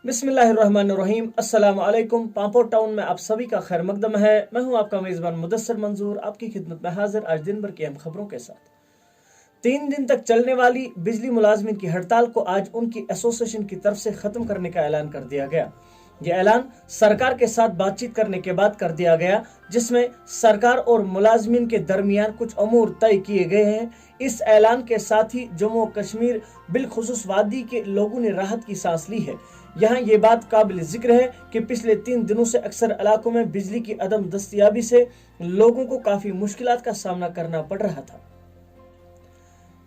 बिस्मिल्लाहिर्रहमानिर्रहीम। अस्सलाम वालेकुम। पांपोर टाउन में आप सभी का खैर मकदम है। मैं हूं आपका मेज़बान मुदस्सर मंजूर, आपकी खिदमत में हाजिर आज दिन भर की अहम खबरों के साथ। 3 दिन तक चलने वाली बिजली मुलाजमिन की हड़ताल को आज उनकी एसोसिएशन की तरफ से खत्म करने का ऐलान कर दिया गया। यह ऐलान सरकार के साथ बातचीत करने के बाद कर दिया गया, जिसमें सरकार और मुलाजमिन के दरमियान कुछ अमूर तय किए गए हैं। इस ऐलान के साथ ही जम्मू और कश्मीर बिलखुसूस वादी के लोगों ने राहत की सांस ली है। यहाँ ये बात काबिल जिक्र है कि पिछले 3 दिनों से अक्सर इलाकों में बिजली की अदम दस्तयाबी से लोगों को काफी मुश्किलात का सामना करना पड़ रहा था।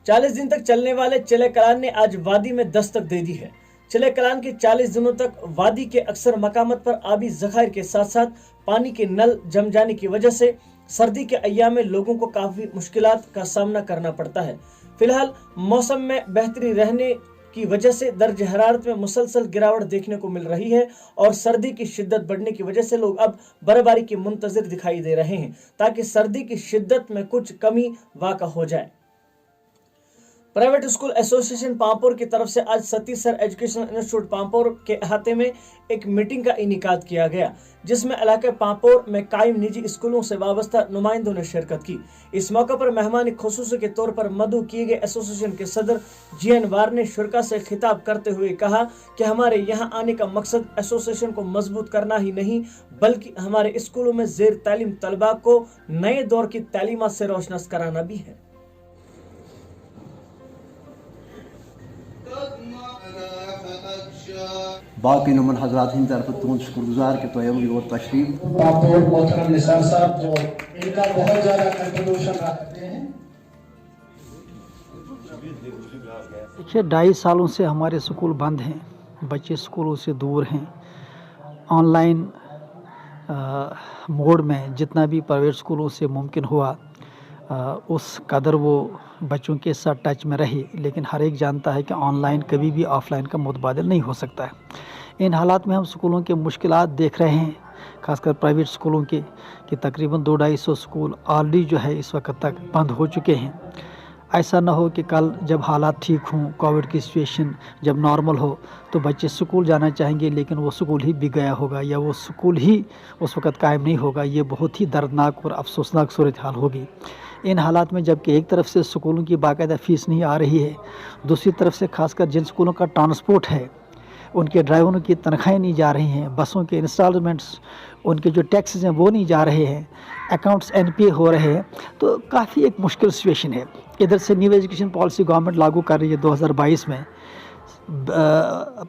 40 दिन तक चलने वाले चले कलान ने आज वादी में दस्तक दे दी है। चले कलान के 40 दिनों तक वादी के अक्सर मकामत पर आबी ज़खायर के साथ साथ पानी के नल जम जाने की वजह से सर्दी के अय्याम में लोगों को काफी मुश्किलात का सामना करना पड़ता है। फिलहाल मौसम में बेहतरी रहने की वजह से दर्ज हरारत में मुसलसल गिरावट देखने को मिल रही है और सर्दी की शिद्दत बढ़ने की वजह से लोग अब बर्फबारी के मुंतजिर दिखाई दे रहे हैं ताकि सर्दी की शिद्दत में कुछ कमी वाक़ा हो जाए। प्राइवेट स्कूल एसोसिएशन पांपोर की तरफ से आज Satish sir educational institute Pampore के अहाते में एक मीटिंग का इनेकाद किया गया, जिसमें इलाके पांपोर में कायम निजी स्कूलों से वाबस्ता नुमाइंदों ने शिरकत की। इस मौके पर मेहमान खुसूसी के तौर पर मदऊ किए गए एसोसिएशन के सदर जीएन वार ने शुरा से खिताब करते हुए कहा कि हमारे यहाँ आने का मकसद एसोसिएशन को मजबूत करना ही नहीं, बल्कि हमारे स्कूलों में जेर तालीम तलबा को नए दौर की तालीमात से रोशनास कराना भी है। बाकी नुमन हजरात हिंद तरफ तुम शुक्रगुजार कि तो और तशरीफ मोहतरम निसार साहब जो इनका बहुत ज्यादा कंट्रीब्यूशन रखते हैं। देखिए 2.5 सालों से हमारे स्कूल बंद हैं, बच्चे स्कूलों से दूर हैं। ऑनलाइन मोड में जितना भी प्राइवेट स्कूलों से मुमकिन हुआ उस कदर वो बच्चों के साथ टच में रही, लेकिन हर एक जानता है कि ऑनलाइन कभी भी ऑफ़लाइन का मुतबादिल नहीं हो सकता है। इन हालात में हम स्कूलों के मुश्किलात देख रहे हैं, खासकर प्राइवेट स्कूलों के कि तकरीबन 200-250 स्कूल ऑलरेडी जो है इस वक्त तक बंद हो चुके हैं। ऐसा ना हो कि कल जब हालात ठीक हों, कोविड की सिचुएशन जब नॉर्मल हो तो बच्चे स्कूल जाना चाहेंगे लेकिन वो स्कूल ही बिक गया होगा या वो स्कूल ही उस वक्त कायम नहीं होगा। ये बहुत ही दर्दनाक और अफसोसनाक सूरत हाल होगी। इन हालात में जबकि एक तरफ से स्कूलों की बाकायदा फ़ीस नहीं आ रही है, दूसरी तरफ से खासकर जिन स्कूलों का ट्रांसपोर्ट है उनके ड्राइवरों की तनख्वाहें नहीं जा रही हैं, बसों के इंस्टॉलमेंट्स उनके जो टैक्सेस हैं वो नहीं जा रहे हैं, अकाउंट्स एनपीए हो रहे हैं, तो काफ़ी एक मुश्किल सिचुएशन है। इधर से न्यू एजुकेशन पॉलिसी गवर्नमेंट लागू कर रही है 2022 में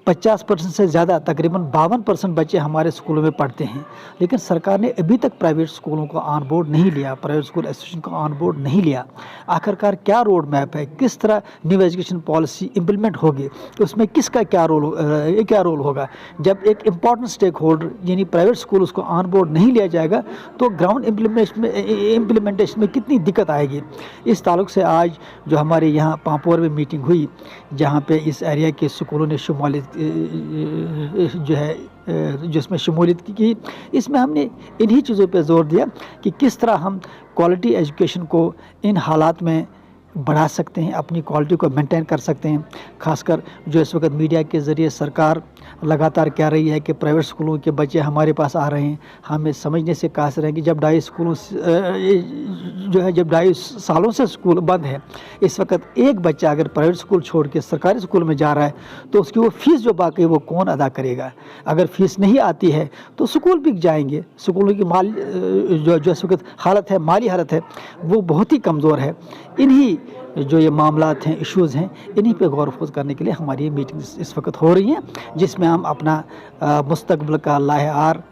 50% से ज़्यादा तकरीबन 52% बच्चे हमारे स्कूलों में पढ़ते हैं, लेकिन सरकार ने अभी तक प्राइवेट स्कूलों को ऑन बोर्ड नहीं लिया, प्राइवेट स्कूल एसोसिएशन को ऑन बोर्ड नहीं लिया। आखिरकार क्या रोड मैप है, किस तरह न्यू एजुकेशन पॉलिसी इम्प्लीमेंट होगी, उसमें किसका क्या रोल होगा। जब एक इम्पॉर्टेंट स्टेक होल्डर यानी प्राइवेट स्कूल उसको ऑन बोर्ड नहीं लिया जाएगा तो ग्राउंड इम्प्लीमेंटेशन में कितनी दिक्कत आएगी। इस ताल्लुक़ से आज जो हमारे यहाँ पांपोर में मीटिंग हुई, जहाँ पे इस एरिया के स्कूलों ने शमूलियत जो है जिसमें शमूलियत की, इसमें हमने इन्हीं चीज़ों पे जोर दिया कि किस तरह हम क्वालिटी एजुकेशन को इन हालात में बढ़ा सकते हैं, अपनी क्वालिटी को मेंटेन कर सकते हैं। खासकर जो इस वक्त मीडिया के ज़रिए सरकार लगातार कह रही है कि प्राइवेट स्कूलों के बच्चे हमारे पास आ रहे हैं, हमें समझने से कासिर हैं कि जब 2.5 सालों से स्कूल बंद है, इस वक्त एक बच्चा अगर प्राइवेट स्कूल छोड़ के सरकारी स्कूल में जा रहा है तो उसकी वो फ़ीस जो बाकी है वो कौन अदा करेगा। अगर फ़ीस नहीं आती है तो स्कूल बिक जाएंगे। स्कूलों की जो इस वक्त हालत है, माली हालत है, वो बहुत ही कमज़ोर है। इन्हीं जो ये मामलात हैं, इश्यूज़ हैं, इन्हीं पे गौर फोज करने के लिए हमारी ये मीटिंग इस वक्त हो रही हैं, जिसमें हम अपना मुस्तकबिल का लाहेआर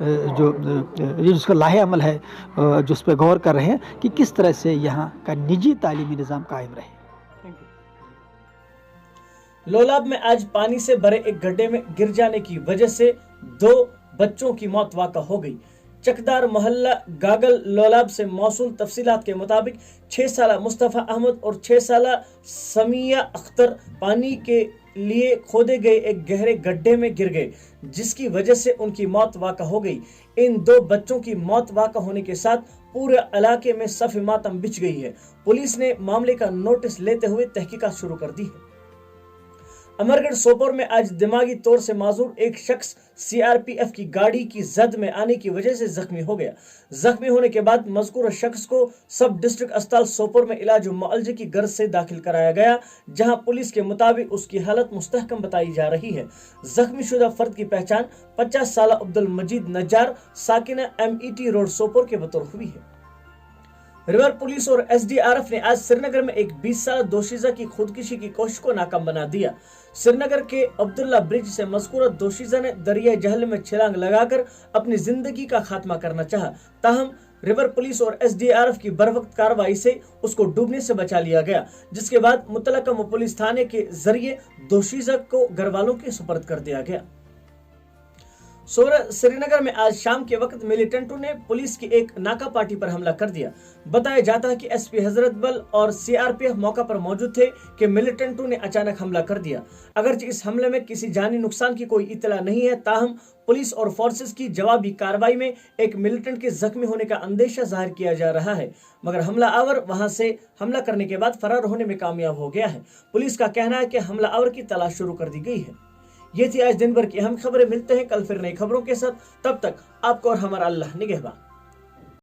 जिसका लाहे अमल है जिस पे गौर कर रहे हैं कि किस तरह से यहाँ का निजी तालीमी निज़ाम कायम रहे। लोलाब में आज पानी से भरे एक गड्ढे में गिर जाने की वजह से 2 बच्चों की मौत वाक़ा हो गई। चकदार मोहल्ला गागल लोलाब से मौसूल तफसीलात के मुताबिक 6 साला मुस्तफ़ा अहमद और 6 साला समिया अख्तर पानी के लिए खोदे गए एक गहरे गड्ढे में गिर गए, जिसकी वजह से उनकी मौत वाक़ा हो गई। इन 2 बच्चों की मौत वाक़ा होने के साथ पूरे इलाके में सफ़ मातम बिछ गई है। पुलिस ने मामले का नोटिस लेते हुए तहकीकात शुरू कर दी है। अमरगढ़ सोपोर में आज दिमागी तौर से माजूर एक शख्स सीआरपीएफ की गाड़ी की जद में आने की वजह से जख्मी हो गया। जख्मी होने के बाद मज़कूर शख्स को सब डिस्ट्रिक्ट अस्पताल सोपोर में इलाज मुआलजे की गर्ज से दाखिल कराया गया, जहां पुलिस के मुताबिक उसकी हालत मुस्तहकम बताई जा रही है। जख्मी शुदा फर्द की पहचान 50 साल अब्दुल मजीद नज्जार साकिना MET रोड सोपोर के बतौर हुई है। रिवर पुलिस और SDRF ने आज श्रीनगर में एक 20 साल दोशीजा की खुदकुशी की कोशिश को नाकाम बना दिया। श्रीनगर के अब्दुल्ला ब्रिज से मज़कूरा दोशीजा ने दरिया जहल में छलांग लगाकर अपनी जिंदगी का खात्मा करना चाहा, ताहम रिवर पुलिस और SDRF की बरवक्त कार्रवाई से उसको डूबने से बचा लिया गया, जिसके बाद मुतलका पुलिस थाने के जरिए दोशीजा को घर वालों के सुपर्द कर दिया गया। श्रीनगर में आज शाम के वक्त मिलिटेंटों ने पुलिस की एक नाका पार्टी पर हमला कर दिया। बताया जाता है कि SP हजरत बल और CRPF मौका पर मौजूद थे कि मिलिटेंटों ने अचानक हमला कर दिया। अगरचे इस हमले में किसी जानी नुकसान की कोई इत्तला नहीं है, ताहम पुलिस और फोर्सेस की जवाबी कार्रवाई में एक मिलिटेंट के जख्मी होने का अंदेशा जाहिर किया जा रहा है, मगर हमला आवर वहां से हमला करने के बाद फरार होने में कामयाब हो गया है। पुलिस का कहना है कि हमला आवर की तलाश शुरू कर दी गई है। ये थी आज दिन भर की अहम खबरें। मिलते हैं कल फिर नई खबरों के साथ, तब तक आपको और हमारा अल्लाह निगहबान।